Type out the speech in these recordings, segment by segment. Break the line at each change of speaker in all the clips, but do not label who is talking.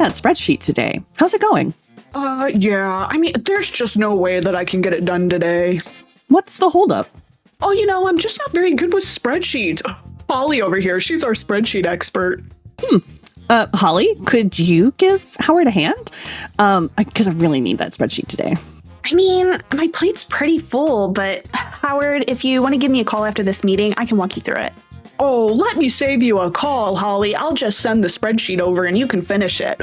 that spreadsheet today. How's it going?
Yeah. I mean, there's just no way that I can get it done today.
What's the holdup?
Oh, I'm just not very good with spreadsheets. Holly over here, she's our spreadsheet expert.
Holly, could you give Howard a hand? Because I really need that spreadsheet today.
I mean, my plate's pretty full, but Howard, if you want to give me a call after this meeting, I can walk you through it.
Oh, let me save you a call, Holly. I'll just send the spreadsheet over and you can finish it.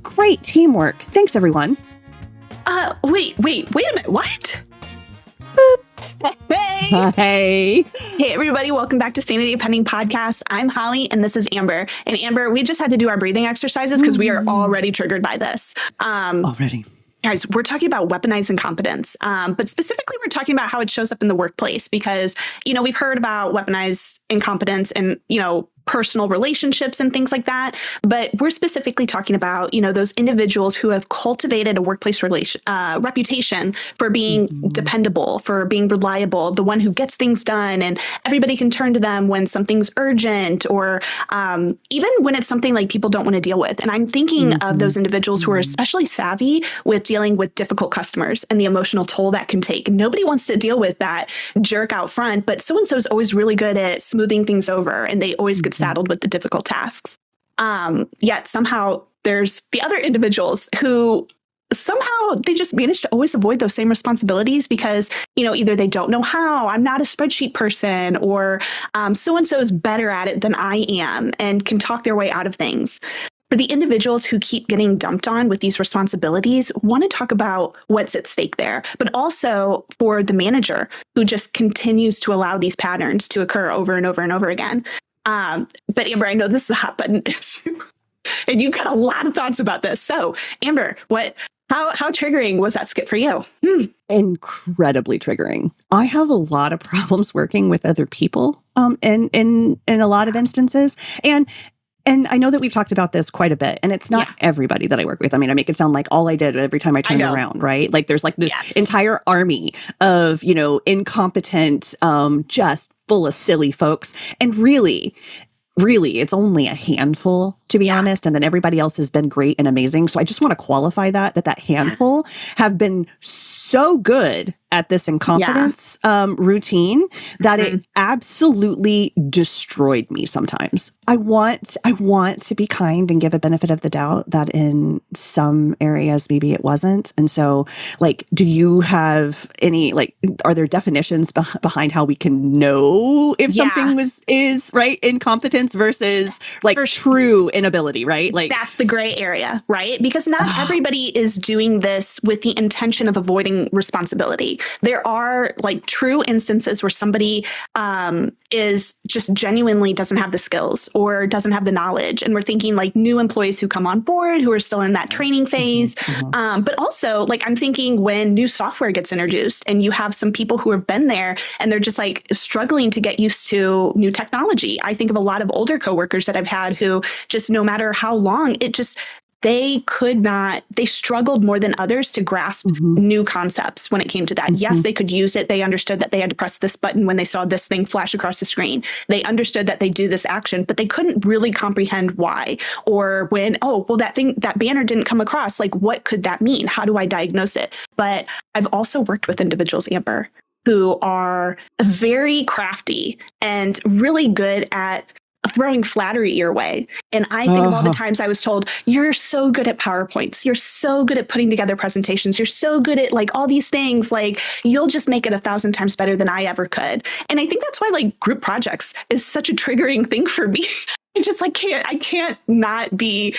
Great teamwork. Thanks, everyone.
Wait a minute. What?
Hey!
Hey,
Everybody, welcome back to Sanity Pending Podcast. I'm Holly, and this is Amber. And Amber, we just had to do our breathing exercises because we are already triggered by this.
Already.
Guys, we're talking about weaponized incompetence, but specifically we're talking about how it shows up in the workplace because, we've heard about weaponized incompetence and, personal relationships and things like that. But we're specifically talking about, those individuals who have cultivated a workplace reputation for being dependable, for being reliable, the one who gets things done, and everybody can turn to them when something's urgent or even when it's something like people don't want to deal with. And I'm thinking of those individuals who are especially savvy with dealing with difficult customers and the emotional toll that can take. Nobody wants to deal with that jerk out front, but so-and-so is always really good at smoothing things over and they always get saddled with the difficult tasks. Yet somehow there's the other individuals who somehow they just manage to always avoid those same responsibilities because, either they don't know how, I'm not a spreadsheet person, or so-and-so is better at it than I am and can talk their way out of things. For the individuals who keep getting dumped on with these responsibilities, want to talk about what's at stake there, but also for the manager who just continues to allow these patterns to occur over and over and over again. But Amber, I know this is a hot button issue and you've got a lot of thoughts about this. So Amber, how triggering was that skit for you?
Incredibly triggering. I have a lot of problems working with other people in a lot of instances. And I know that we've talked about this quite a bit, and it's not everybody that I work with. I mean, I make it sound like all I did every time I turned around, right? Like there's like this entire army of, incompetent, just full of silly folks. And really, it's only a handful, to be honest. And then everybody else has been great and amazing. So I just want to qualify that handful have been so good at this incompetence routine that it absolutely destroyed me sometimes. I want to be kind and give a benefit of the doubt that in some areas maybe it wasn't. And so do you have any, are there definitions behind how we can know if something is right incompetence versus true inability, right?
That's the gray area, right? Because not everybody is doing this with the intention of avoiding responsibility. There are true instances where somebody is just genuinely doesn't have the skills or doesn't have the knowledge. And we're thinking new employees who come on board who are still in that training phase. But also I'm thinking when new software gets introduced and you have some people who have been there and they're just struggling to get used to new technology. I think of a lot of older coworkers that I've had who just no matter how long, they struggled more than others to grasp new concepts when it came to that. Yes, they could use it. They understood that they had to press this button when they saw this thing flash across the screen. They understood that they do this action, but they couldn't really comprehend why. Or when, that banner didn't come across, what could that mean? How do I diagnose it? But I've also worked with individuals, Amber, who are very crafty and really good at throwing flattery your way. And I think of all the times I was told, you're so good at PowerPoints. You're so good at putting together presentations. You're so good at all these things. You'll just make it 1,000 times better than I ever could. And I think that's why group projects is such a triggering thing for me. I can't not be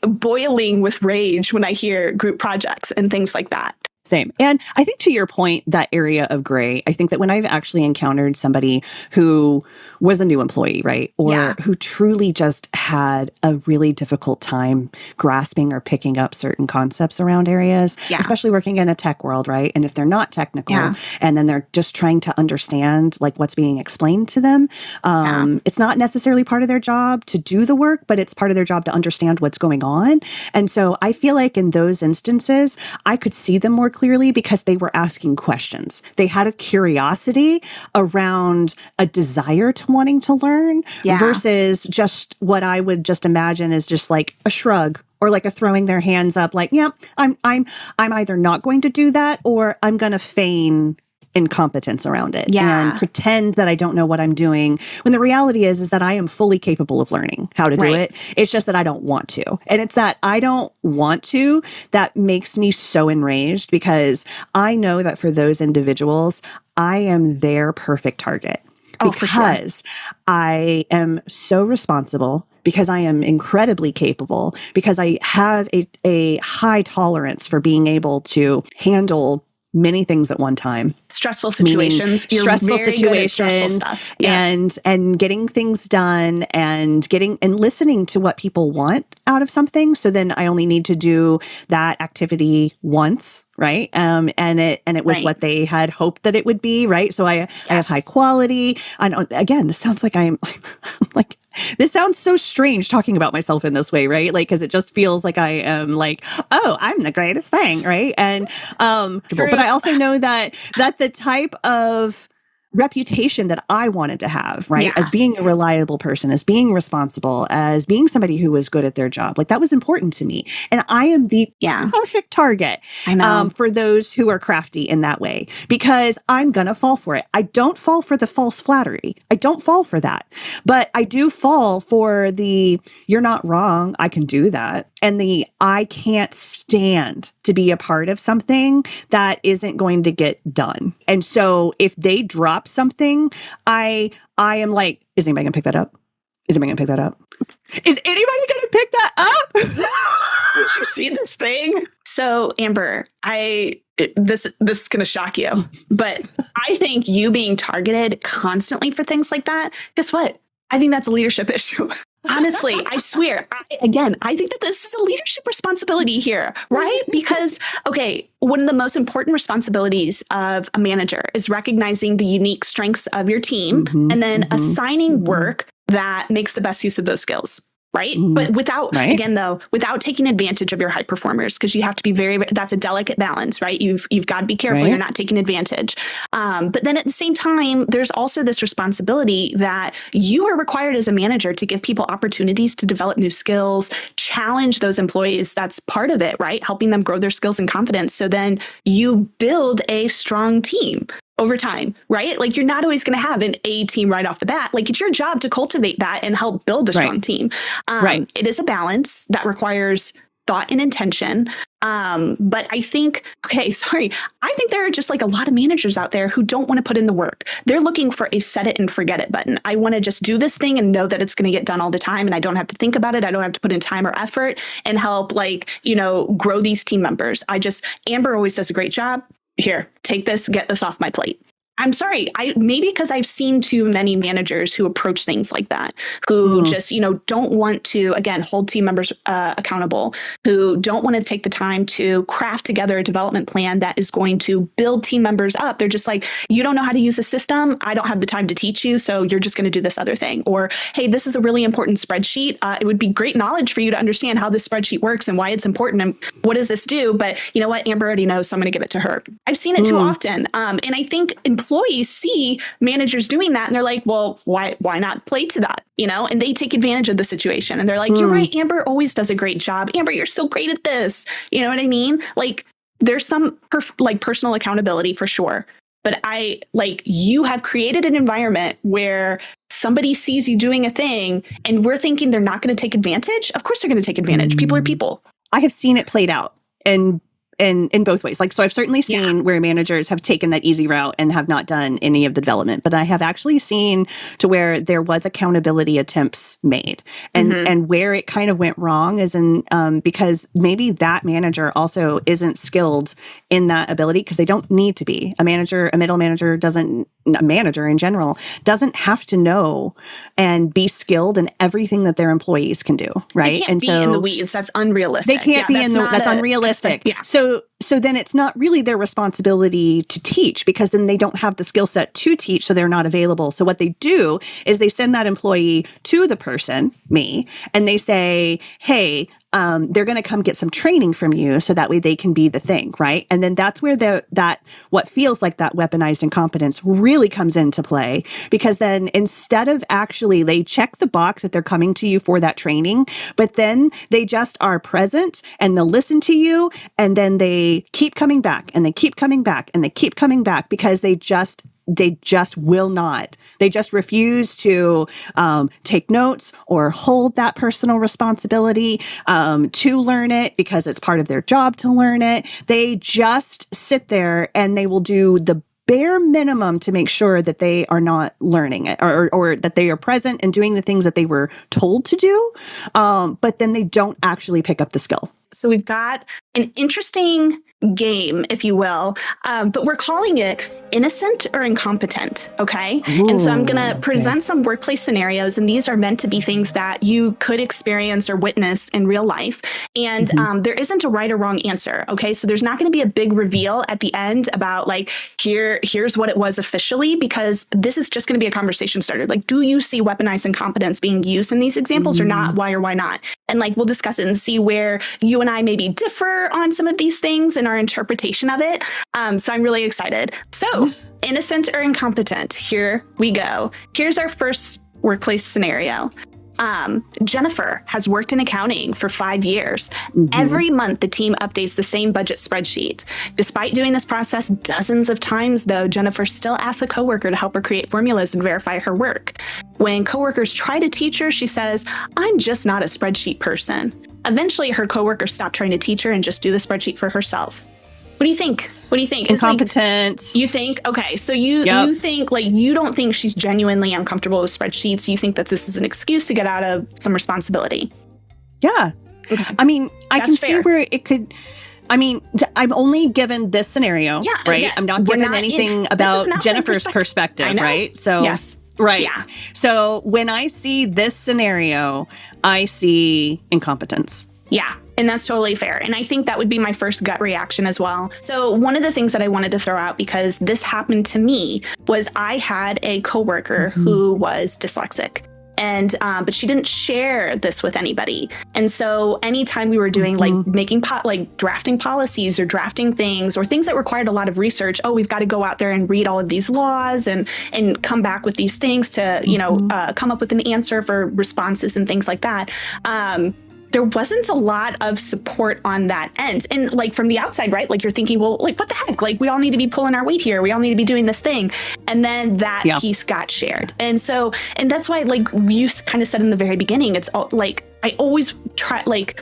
boiling with rage when I hear group projects and things like that.
Same. And I think to your point, that area of gray, I think that when I've actually encountered somebody who was a new employee, right? Or who truly just had a really difficult time grasping or picking up certain concepts around areas, especially working in a tech world, right? And if they're not technical and then they're just trying to understand what's being explained to them, it's not necessarily part of their job to do the work, but it's part of their job to understand what's going on. And so I feel like in those instances, I could see them more clearly because they were asking questions. They had a curiosity around a desire to wanting to learn versus just what I would just imagine is just like a shrug or like a throwing their hands up like, yeah, I'm either not going to do that or I'm going to feign incompetence around it and pretend that I don't know what I'm doing when the reality is that I am fully capable of learning how to do it. It's just that I don't want to. And it's that I don't want to that makes me so enraged because I know that for those individuals, I am their perfect target because I am so responsible, because I am incredibly capable, because I have a high tolerance for being able to handle many things at one time.
Stressful situations. You're
stressful
very
situations
good at stressful stuff.
and getting things done and listening to what people want out of something. So then I only need to do that activity once. Right. And it was what they had hoped that it would be. Right. So I have high quality. Again, this sounds like I'm like, this sounds so strange talking about myself in this way, right? Like, because it just feels like I am like, oh, I'm the greatest thing, right? And but I also know that the type of reputation that I wanted to have, right, as being a reliable person, as being responsible, as being somebody who was good at their job, like that was important to me, and I am the perfect target for those who are crafty in that way because I'm gonna fall for it. I don't fall for the false flattery. I don't fall for that, but I do fall for the "you're not wrong, I can do that," and the "I can't stand to be a part of something that isn't going to get done." And so if they drop something, I am like, is anybody gonna pick that up? Is anybody gonna pick that up? Is anybody gonna pick that up?
Did you see this thing?
So Amber, this is gonna shock you, but I think you being targeted constantly for things like that, guess what? I think that's a leadership issue. Honestly, I swear. I think that this is a leadership responsibility here, right? Because, okay, one of the most important responsibilities of a manager is recognizing the unique strengths of your team and then assigning work that makes the best use of those skills. Right. But without taking advantage of your high performers, because you have to be that's a delicate balance, right? You've got to be careful. You're not taking advantage. But then at the same time, there's also this responsibility that you are required as a manager to give people opportunities to develop new skills, challenge those employees. That's part of it, right? Helping them grow their skills and confidence. So then you build a strong team over time, right? Like you're not always going to have an A team right off the bat. Like it's your job to cultivate that and help build a strong team. It is a balance that requires thought and intention. But I think, I think there are just like a lot of managers out there who don't want to put in the work. They're looking for a set it and forget it button. I want to just do this thing and know that it's going to get done all the time. And I don't have to think about it. I don't have to put in time or effort and help grow these team members. Amber always does a great job. Here, take this, get this off my plate. I'm sorry. Maybe because I've seen too many managers who approach things like that, who just, don't want to, again, hold team members accountable, who don't want to take the time to craft together a development plan that is going to build team members up. They're just like, you don't know how to use a system. I don't have the time to teach you. So you're just going to do this other thing. Or, hey, this is a really important spreadsheet. It would be great knowledge for you to understand how this spreadsheet works and why it's important and what does this do? But you know what? Amber already knows, so I'm going to give it to her. I've seen it too often. And I think employees see managers doing that and they're like, well, why not play to that? And they take advantage of the situation and they're like, you're right. Amber always does a great job. Amber, you're so great at this. You know what I mean? Like there's some personal accountability for sure. But you have created an environment where somebody sees you doing a thing and we're thinking they're not going to take advantage. Of course they're going to take advantage. People are people.
I have seen it played out in both ways. So I've certainly seen where managers have taken that easy route and have not done any of the development, but I have actually seen to where there was accountability attempts made and where it kind of went wrong is in because maybe that manager also isn't skilled in that ability because they don't need to be. A middle manager a manager in general doesn't have to know and be skilled in everything that their employees can do. Right.
They can't be in the weeds. That's unrealistic.
They can't be that's unrealistic. So then it's not really their responsibility to teach because then they don't have the skill set to teach. So they're not available. So what they do is they send that employee to the person, me, and they say, hey, they're going to come get some training from you so that way they can be the thing, right? And then that's where what feels like that weaponized incompetence really comes into play, because then instead of actually, they check the box that they're coming to you for that training, but then they just are present and they'll listen to you, and then they keep coming back and they keep coming back and they keep coming back because they just will not. They just refuse to take notes or hold that personal responsibility to learn it because it's part of their job to learn it. They just sit there and they will do the bare minimum to make sure that they are not learning it, or that they are present and doing the things that they were told to do. But then they don't actually pick up the skill.
So we've got an interesting game, if you will, but we're calling it innocent or incompetent, okay?
Ooh,
and so I'm going to present some workplace scenarios, and these are meant to be things that you could experience or witness in real life. And there isn't a right or wrong answer, okay? So there's not going to be a big reveal at the end about like, here's what it was officially, because this is just going to be a conversation starter. Like, do you see weaponized incompetence being used in these examples or not? Why or why not? And like, we'll discuss it and see where you and I maybe differ on some of these things in our interpretation of it. So I'm really excited. So innocent or incompetent, here we go. Here's our first workplace scenario. Jennifer has worked in accounting for 5 years. Every month, the team updates the same budget spreadsheet. Despite doing this process dozens of times, though, Jennifer still asks a coworker to help her create formulas and verify her work. When coworkers try to teach her, she says, "I'm just not a spreadsheet person." Eventually, her coworkers stop trying to teach her and just do the spreadsheet for herself. What do you think? What do you think?
Incompetent.
Like, you think, okay, so you think, like, you don't think she's genuinely uncomfortable with spreadsheets. You think that this is an excuse to get out of some responsibility.
Yeah. I mean, I can see where it could, I mean, I'm only given this scenario, right?
Again,
I'm not given anything about Jennifer's perspective, right? So,
yes.
Right.
Yeah.
So when I see this scenario, I see incompetence.
Yeah. And that's totally fair. And I think that would be my first gut reaction as well. So one of the things that I wanted to throw out, because this happened to me, was I had a coworker who was dyslexic. And but she didn't share this with anybody. And so anytime we were doing like making drafting policies or drafting things or things that required a lot of research, we've got to go out there and read all of these laws and come back with these things to, come up with an answer for responses and things like that. There wasn't a lot of support on that end. And like from the outside, right? Like you're thinking, well, like what the heck? Like we all need to be pulling our weight here. We all need to be doing this thing. And then that piece got shared. And so, and that's why, like you kind of said in the very beginning, it's all like, I always try, like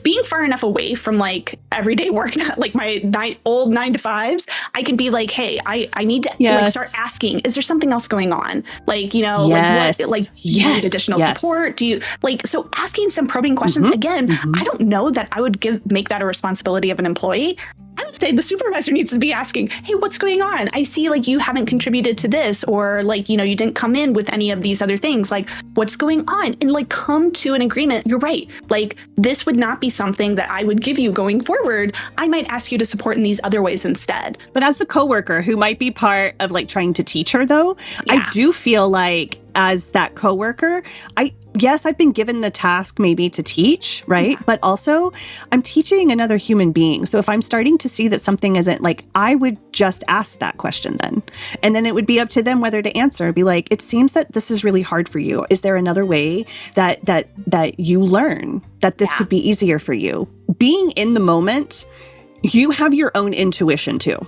being far enough away from like everyday work, like my old 9-to-5s, I can be like, hey, I need to like start asking, is there something else going on? Like, do you need additional support? Do you like, so asking some probing questions again, I don't know that I would make that a responsibility of an employee. I would say the supervisor needs to be asking, hey, what's going on? I see like you haven't contributed to this, or like, you didn't come in with any of these other things. Like what's going on? And like come to an agreement. You're right. Like this would not be something that I would give you going forward. I might ask you to support in these other ways instead.
But as the coworker who might be part of like trying to teach her though, I do feel like as that coworker, I've been given the task maybe to teach, right? Yeah. But also I'm teaching another human being. So if I'm starting to see that something isn't like, I would just ask that question then. And then it would be up to them whether to answer. Be like, it seems that this is really hard for you. Is there another way that you learn that this could be easier for you? Being in the moment, you have your own intuition too.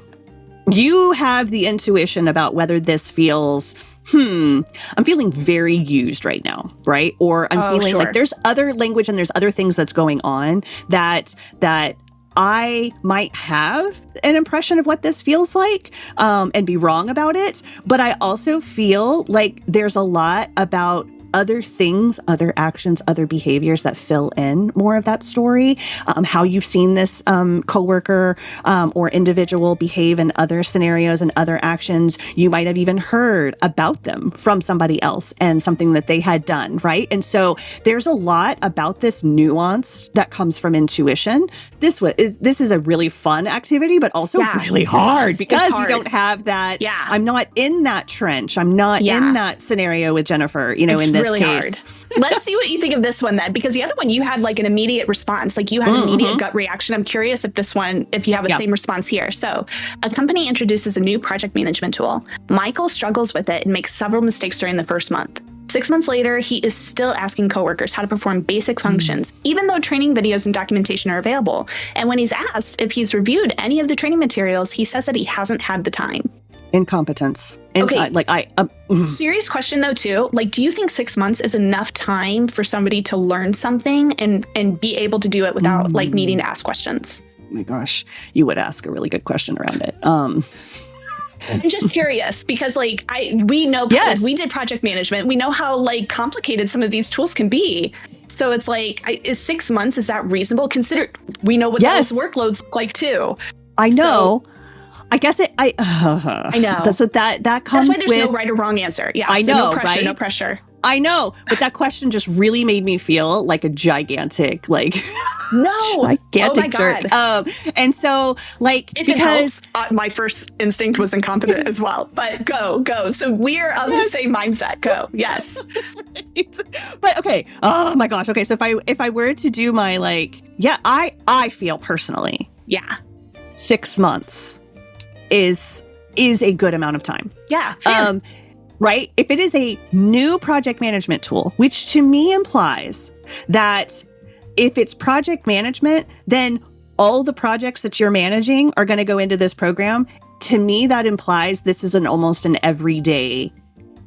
You have the intuition about whether this feels, I'm feeling very used right now, right? Or I'm feeling like there's other language and there's other things that's going on that I might have an impression of what this feels like and be wrong about it. But I also feel like there's a lot about other things, other actions, other behaviors that fill in more of that story, how you've seen this coworker or individual behave in other scenarios and other actions. You might have even heard about them from somebody else and something that they had done, right? And so there's a lot about this nuance that comes from intuition. This is a really fun activity, but also really hard because you don't have that. Yeah. I'm not in that trench. I'm not in that scenario with Jennifer, in this this
really
case.
hard. Let's see what you think of this one then, because the other one you had like an immediate response, like you had an immediate gut reaction. I'm curious if this one, if you have the same response here. So a company introduces a new project management tool. Michael struggles with it and makes several mistakes during the first month. 6 months later, he is still asking coworkers how to perform basic functions, even though training videos and documentation are available. And when he's asked if he's reviewed any of the training materials, he says that he hasn't had the time.
Incompetence.
Okay. Serious question though, too. Like, do you think 6 months is enough time for somebody to learn something and be able to do it without like needing to ask questions?
Oh my gosh, you would ask a really good question around it.
I'm just curious because like we know like, we did project management. We know how like complicated some of these tools can be. So it's like, is 6 months, is that reasonable? Consider we know what those workloads look like too.
I know. So, I guess I know. So that comes
That's why there's
with,
no right or wrong answer. Yeah.
I
so
know,
no pressure,
right?
no pressure.
I know, but that question just really made me feel like a gigantic, like gigantic jerk. And so, like,
if
because
it helps, my first instinct was incompetent as well. But go. So we're of the same mindset. Go. Yes.
But okay. Oh my gosh. Okay. So if I were to do my I feel personally, 6 months is a good amount of time.
Yeah. Fair.
Right? If it is a new project management tool, which to me implies that if it's project management, then all the projects that you're managing are going to go into this program. To me, that implies this is almost an everyday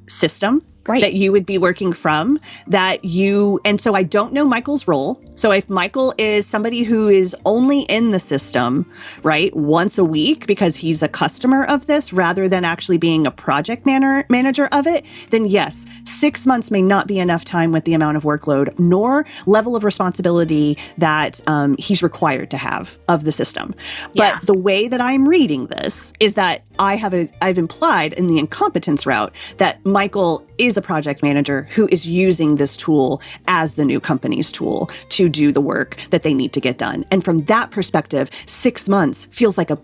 system that you would be working from, and so I don't know Michael's role. So if Michael is somebody who is only in the system, right, once a week because he's a customer of this rather than actually being a project manager of it, then yes, 6 months may not be enough time with the amount of workload nor level of responsibility that he's required to have of the system. But the way that I'm reading this is that I've implied in the incompetence route that Michael is a project manager who is using this tool as the new company's tool to do the work that they need to get done. And from that perspective, 6 months feels like a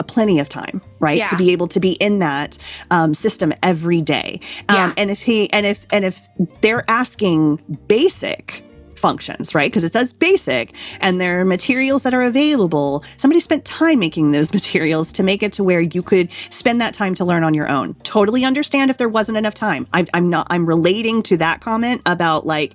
plenty of time, right? To be able to be in that system every day. And if they're asking basic functions, right? Because it says basic and there are materials that are available. Somebody spent time making those materials to make it to where you could spend that time to learn on your own. Totally understand if there wasn't enough time. I'm relating to that comment about I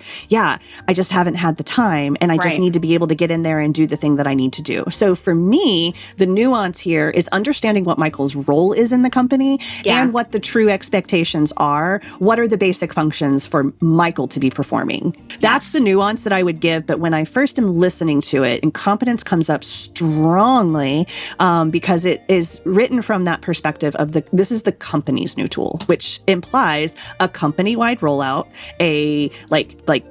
just haven't had the time and I just need to be able to get in there and do the thing that I need to do. So for me, the nuance here is understanding what Michael's role is in the company and what the true expectations are. What are the basic functions for Michael to be performing? That's the nuance that I would give. But when I first am listening to it, incompetence comes up strongly because it is written from that perspective of this is the company's new tool, which implies a company-wide rollout,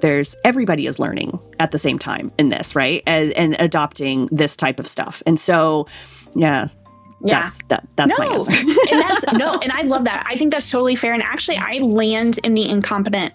there's everybody is learning at the same time in this, right? And adopting this type of stuff. And so, that's my answer.
And I love that. I think that's totally fair. And actually I land in the incompetent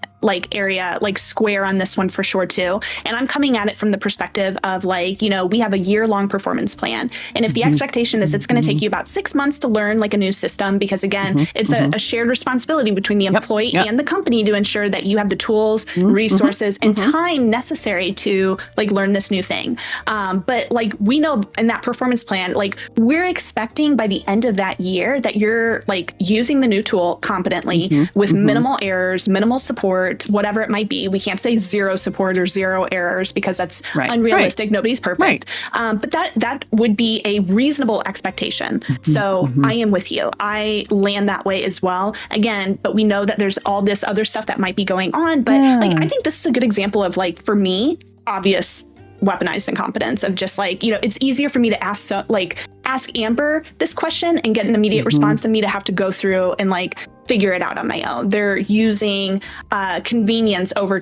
area, square on this one for sure too. And I'm coming at it from the perspective of we have a year-long performance plan. And if the expectation is it's going to take you about 6 months to learn a new system, because again, it's a shared responsibility between the employee and the company to ensure that you have the tools, resources, and time necessary to learn this new thing. But we know in that performance plan, we're expecting by the end of that year that you're using the new tool competently with minimal errors, minimal support, whatever it might be. We can't say zero support or zero errors because that's unrealistic. Nobody's perfect. But that would be a reasonable expectation. So I am with you. I land that way as well. Again, but we know that there's all this other stuff that might be going on. But I think this is a good example of for me, obvious weaponized incompetence of just it's easier for me to ask Amber this question and get an immediate response than me to have to go through and figure it out on my own. They're using convenience over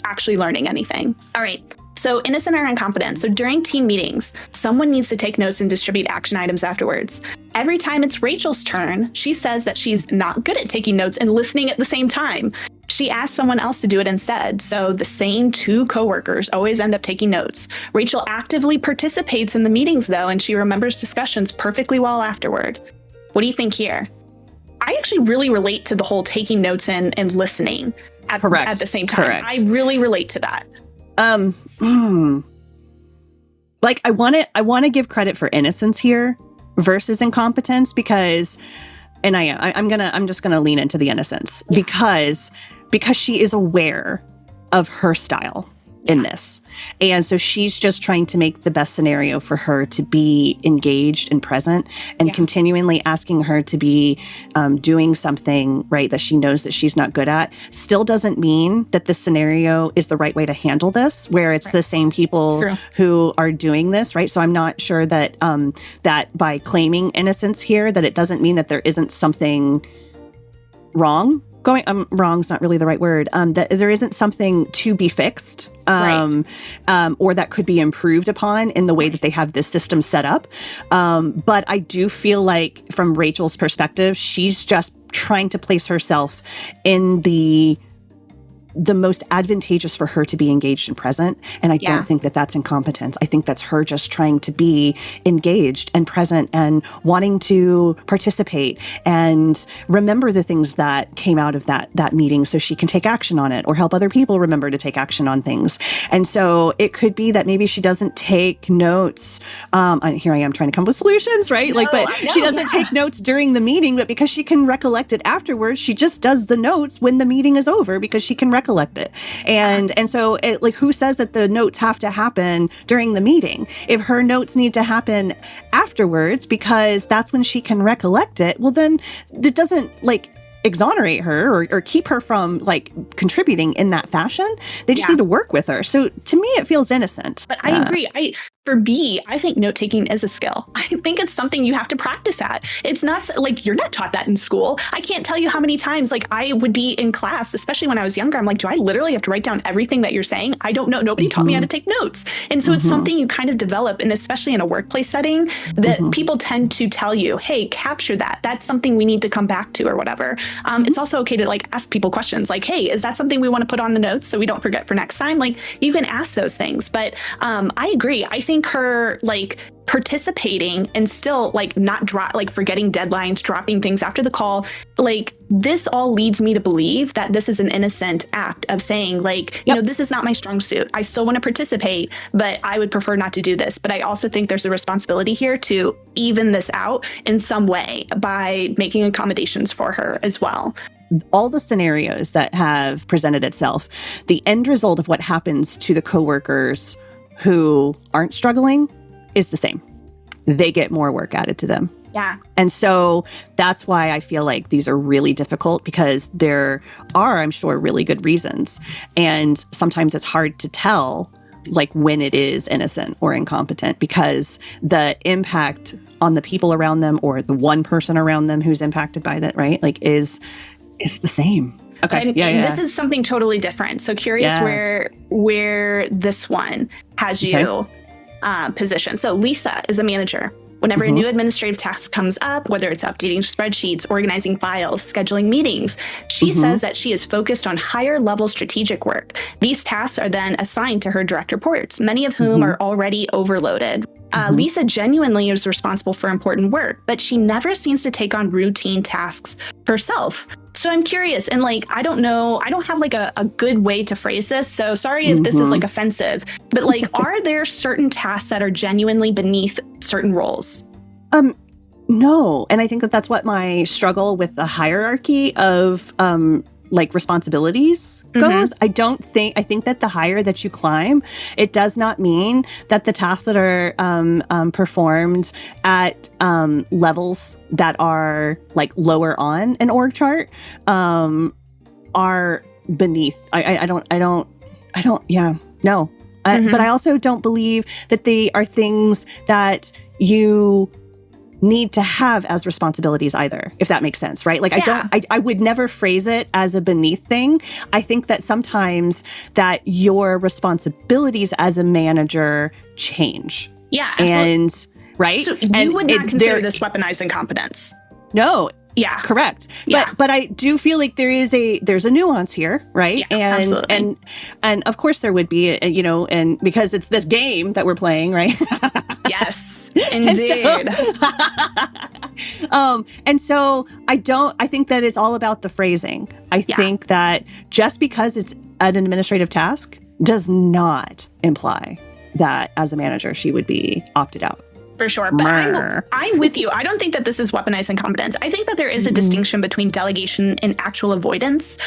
actually learning anything. All right. So innocent or incompetent. So during team meetings, someone needs to take notes and distribute action items afterwards. Every time it's Rachel's turn, she says that she's not good at taking notes and listening at the same time. She asks someone else to do it instead. So the same two coworkers always end up taking notes. Rachel actively participates in the meetings though, and she remembers discussions perfectly well afterward. What do you think here? I actually really relate to the whole taking notes and listening at the same time.
Correct.
I really relate to that.
Like I want to give credit for innocence here versus incompetence because, and I'm just gonna lean into the innocence because she is aware of her style in this. And so she's just trying to make the best scenario for her to be engaged and present and continually asking her to be doing something, right, that she knows that she's not good at. Still doesn't mean that the scenario is the right way to handle this, where it's the same people who are doing this, right? So I'm not sure that that by claiming innocence here, that it doesn't mean that there isn't something wrong going. Wrong's not really the right word. That there isn't something to be fixed, or that could be improved upon in the way that they have this system set up. But I do feel like, from Rachel's perspective, she's just trying to place herself in the most advantageous for her to be engaged and present. And I don't think that that's incompetence. I think that's her just trying to be engaged and present and wanting to participate and remember the things that came out of that meeting so she can take action on it or help other people remember to take action on things. And so it could be that maybe she doesn't take notes. Here I am trying to come up with solutions, right? She doesn't take notes during the meeting, but because she can recollect it afterwards, she just does the notes when the meeting is over because she can recollect it. And so who says that the notes have to happen during the meeting? If her notes need to happen afterwards because that's when she can recollect it, well, then it doesn't exonerate her or keep her from contributing in that fashion. They just need to work with her. So to me, it feels innocent.
But I agree. For B, I think note-taking is a skill. I think it's something you have to practice at. It's not you're not taught that in school. I can't tell you how many times I would be in class, especially when I was younger. I'm like, do I literally have to write down everything that you're saying? I don't know. Nobody taught me how to take notes. And so it's something you kind of develop, and especially in a workplace setting, that people tend to tell you, hey, capture that. That's something we need to come back to or whatever. It's also okay to ask people questions like, hey, is that something we want to put on the notes so we don't forget for next time? You can ask those things. But I agree. I think her participating and still not forgetting deadlines, dropping things after the call, this all leads me to believe that this is an innocent act of saying this is not my strong suit. I still want to participate, but I would prefer not to do this. But I also think there's a responsibility here to even this out in some way by making accommodations for her as well.
All the scenarios that have presented itself, the end result of what happens to the coworkers who aren't struggling is the same. They get more work added to them.
Yeah.
And so that's why I feel like these are really difficult, because there are, I'm sure, really good reasons. And sometimes it's hard to tell when it is innocent or incompetent, because the impact on the people around them or the one person around them who's impacted by that, right? is the same. Okay.
And this is something totally different. So curious where this one has you positioned. So Lisa is a manager. Whenever a new administrative task comes up, whether it's updating spreadsheets, organizing files, scheduling meetings, she says that she is focused on higher level strategic work. These tasks are then assigned to her direct reports, many of whom are already overloaded. Lisa genuinely is responsible for important work, but she never seems to take on routine tasks herself. So I'm curious, and I don't know, I don't have a good way to phrase this. So sorry if this is offensive, but are there certain tasks that are genuinely beneath certain roles?
No. And I think that that's what my struggle with the hierarchy of responsibilities goes. I think that the higher that you climb, it does not mean that the tasks that are performed at levels that are lower on an org chart are beneath. No. But I also don't believe that they are things that you need to have as responsibilities either, if that makes sense, right? I would never phrase it as a beneath thing. I think that sometimes that your responsibilities as a manager change.
Yeah, absolutely.
And right?
So you would not consider this weaponized incompetence?
No,
Yeah.
Correct.
Yeah.
But I do feel like there's a nuance here, right?
Yeah, absolutely.
And of course there would be, and because it's this game that we're playing, right?
Yes, indeed.
And so I think that it's all about the phrasing. I think that just because it's an administrative task does not imply that as a manager, she would be opted out.
For sure. But I'm with you. I don't think that this is weaponized incompetence. I think that there is a distinction between delegation and actual avoidance.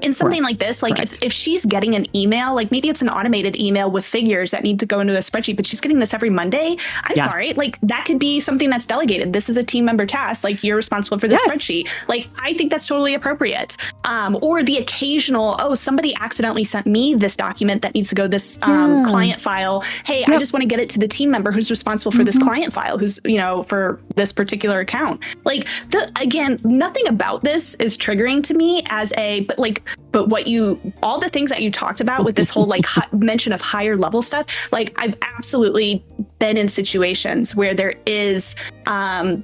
In something like this, like if she's getting an email, like maybe it's an automated email with figures that need to go into a spreadsheet, but she's getting this every Monday. I'm sorry. Like that could be something that's delegated. This is a team member task. Like you're responsible for this spreadsheet. Like I think that's totally appropriate. Or the occasional, somebody accidentally sent me this document that needs to go this client file. Hey, I just want to get it to the team member who's responsible for this client file, who's, for this particular account. Like again, nothing about this is triggering to me as but all the things that you talked about with this whole like mention of higher level stuff, like I've absolutely been in situations where there is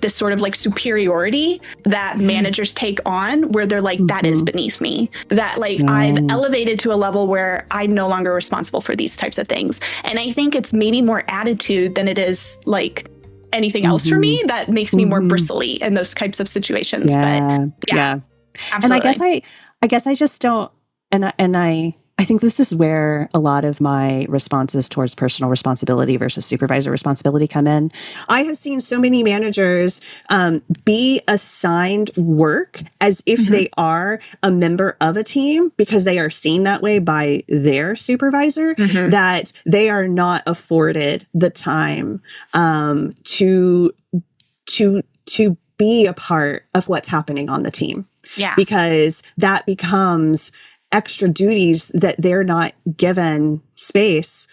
this sort of like superiority that managers take on where they're like, that is beneath me, that like I've elevated to a level where I'm no longer responsible for these types of things. And I think it's maybe more attitude than it is like anything else for me that makes me more bristly in those types of situations. But yeah, absolutely.
And I guess I just don't, I think this is where a lot of my responses towards personal responsibility versus supervisor responsibility come in. I have seen so many managers be assigned work as if they are a member of a team because they are seen that way by their supervisor, that they are not afforded the time to be a part of what's happening on the team.
Yeah.
Because that becomes extra duties that they're not given space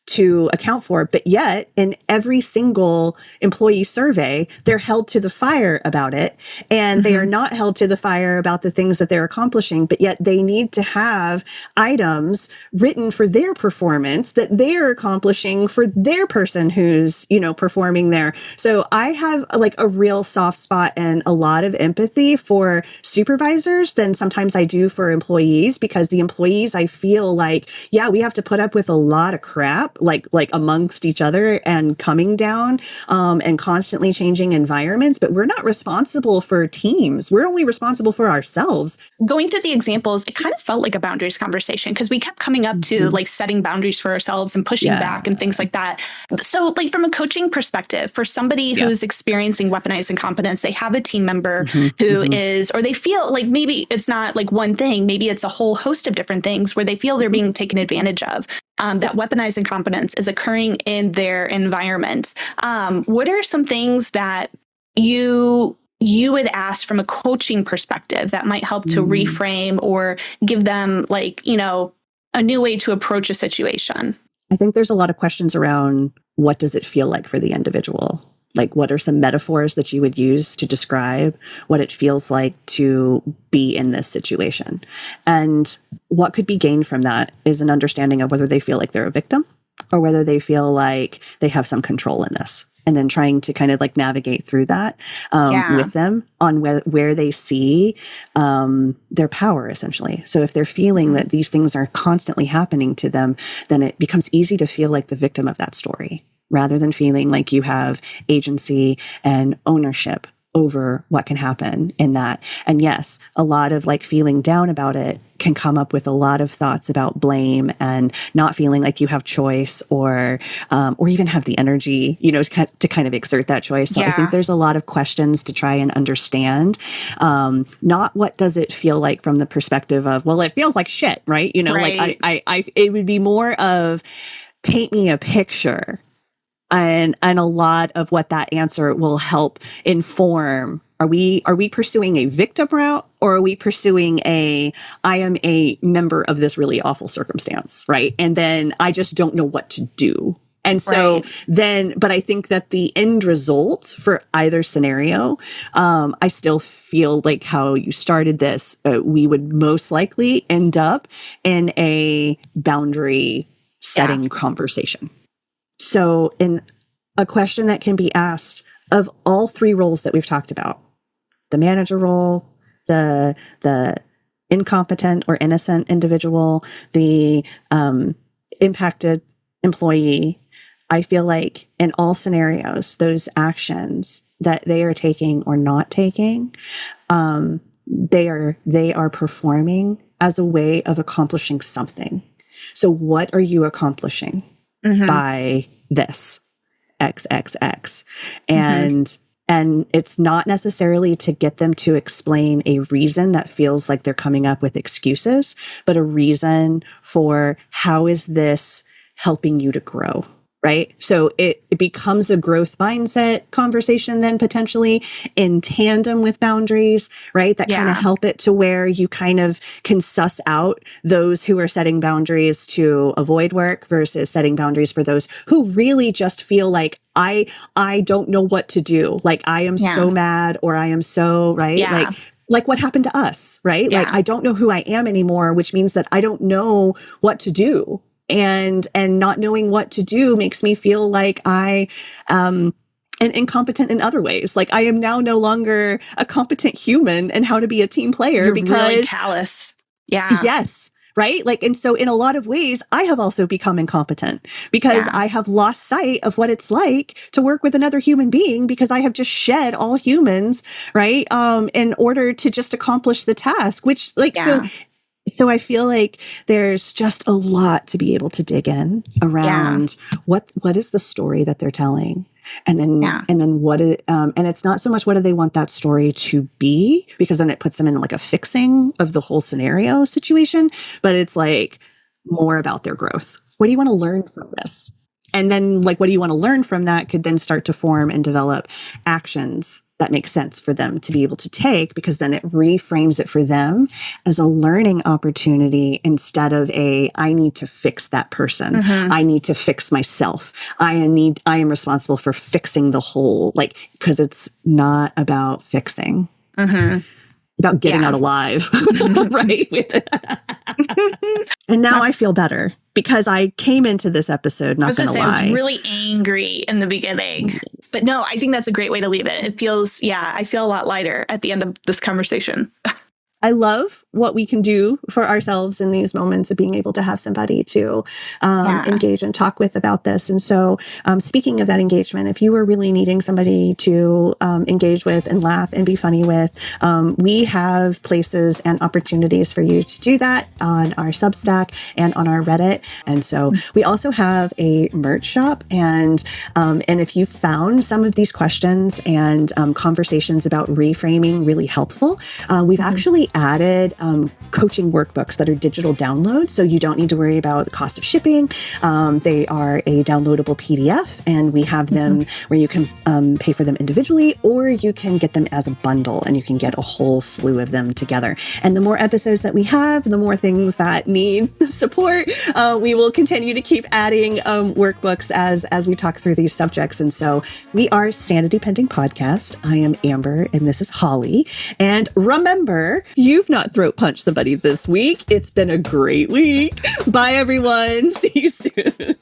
to account for. But yet, in every single employee survey, they're held to the fire about it. And they are not held to the fire about the things that they're accomplishing. But yet they need to have items written for their performance that they're accomplishing for their person who's, performing there. So I have like a real soft spot and a lot of empathy for supervisors than sometimes I do for employees, because the employees, I feel like, we have to put up with a lot of crap, like amongst each other and coming down and constantly changing environments, but we're not responsible for teams. We're only responsible for ourselves.
Going through the examples, it kind of felt like a boundaries conversation because we kept coming up to like setting boundaries for ourselves and pushing back and things like that. So like from a coaching perspective, for somebody who's experiencing weaponized incompetence, they have a team member who is, or they feel like maybe it's not like one thing, maybe it's a whole host of different things where they feel they're being taken advantage of. That weaponized incompetence is occurring in their environment. What are some things that you would ask from a coaching perspective that might help to reframe or give them like, a new way to approach a situation?
I think there's a lot of questions around what does it feel like for the individual? Like, what are some metaphors that you would use to describe what it feels like to be in this situation? And what could be gained from that is an understanding of whether they feel like they're a victim or whether they feel like they have some control in this. And then trying to kind of like navigate through that with them on where they see their power, essentially. So if they're feeling that these things are constantly happening to them, then it becomes easy to feel like the victim of that story, rather than feeling like you have agency and ownership over what can happen in that. And yes, a lot of like feeling down about it can come up with a lot of thoughts about blame and not feeling like you have choice or even have the energy, to kind of exert that choice. So I think there's a lot of questions to try and understand, not what does it feel like from the perspective of, well, it feels like shit, right? Like it would be more of paint me a picture. And a lot of what that answer will help inform. Are we pursuing a victim route, or are we pursuing I am a member of this really awful circumstance, right? And then I just don't know what to do. And so but I think that the end result for either scenario, I still feel like how you started this, we would most likely end up in a boundary setting conversation. So in a question that can be asked of all three roles that we've talked about, the manager role, the incompetent or innocent individual, the impacted employee. I feel like in all scenarios, those actions that they are taking or not taking, they are performing as a way of accomplishing something. So what are you accomplishing by this XXX? And it's not necessarily to get them to explain a reason that feels like they're coming up with excuses, but a reason for how is this helping you to grow, right? So it becomes a growth mindset conversation then potentially in tandem with boundaries, right? That kind of help it to where you kind of can suss out those who are setting boundaries to avoid work versus setting boundaries for those who really just feel like I don't know what to do. Like I am so mad or I am so, right?
Yeah.
Like what happened to us, right?
Yeah.
Like I don't know who I am anymore, which means that I don't know what to do. And not knowing what to do makes me feel like I am incompetent in other ways. Like I am now no longer a competent human and how to be a team player.
You're
because
really callous. Yeah.
Yes. Right. Like, and so in a lot of ways, I have also become incompetent because I have lost sight of what it's like to work with another human being because I have just shed all humans, right. In order to just accomplish the task, which like, so I feel like there's just a lot to be able to dig in around what is the story that they're telling, and then what is, and it's not so much what do they want that story to be, because then it puts them in like a fixing of the whole scenario situation, but it's like more about their growth. What do you want to learn from this? And then like, what do you want to learn from that could then start to form and develop actions that make sense for them to be able to take, because then it reframes it for them as a learning opportunity instead of I need to fix that person. I need to fix myself. I am responsible for fixing the whole, like, because it's not about fixing. It's about getting out alive, right? And now I feel better because I came into this episode, not going to lie.
I was really angry in the beginning. But no, I think that's a great way to leave it. It feels, I feel a lot lighter at the end of this conversation.
I love what we can do for ourselves in these moments of being able to have somebody to engage and talk with about this. And so speaking of that engagement, if you were really needing somebody to engage with and laugh and be funny with, we have places and opportunities for you to do that on our Substack and on our Reddit. And so we also have a merch shop. And if you found some of these questions and conversations about reframing really helpful, we've actually added coaching workbooks that are digital downloads, so you don't need to worry about the cost of shipping. They are a downloadable PDF, and we have them where you can pay for them individually, or you can get them as a bundle, and you can get a whole slew of them together. And the more episodes that we have, the more things that need support. We will continue to keep adding workbooks as we talk through these subjects. And so we are Sanity Pending Podcast. I am Amber, and this is Holly. And remember, you've not throat punched somebody this week. It's been a great week. Bye, everyone. See you soon.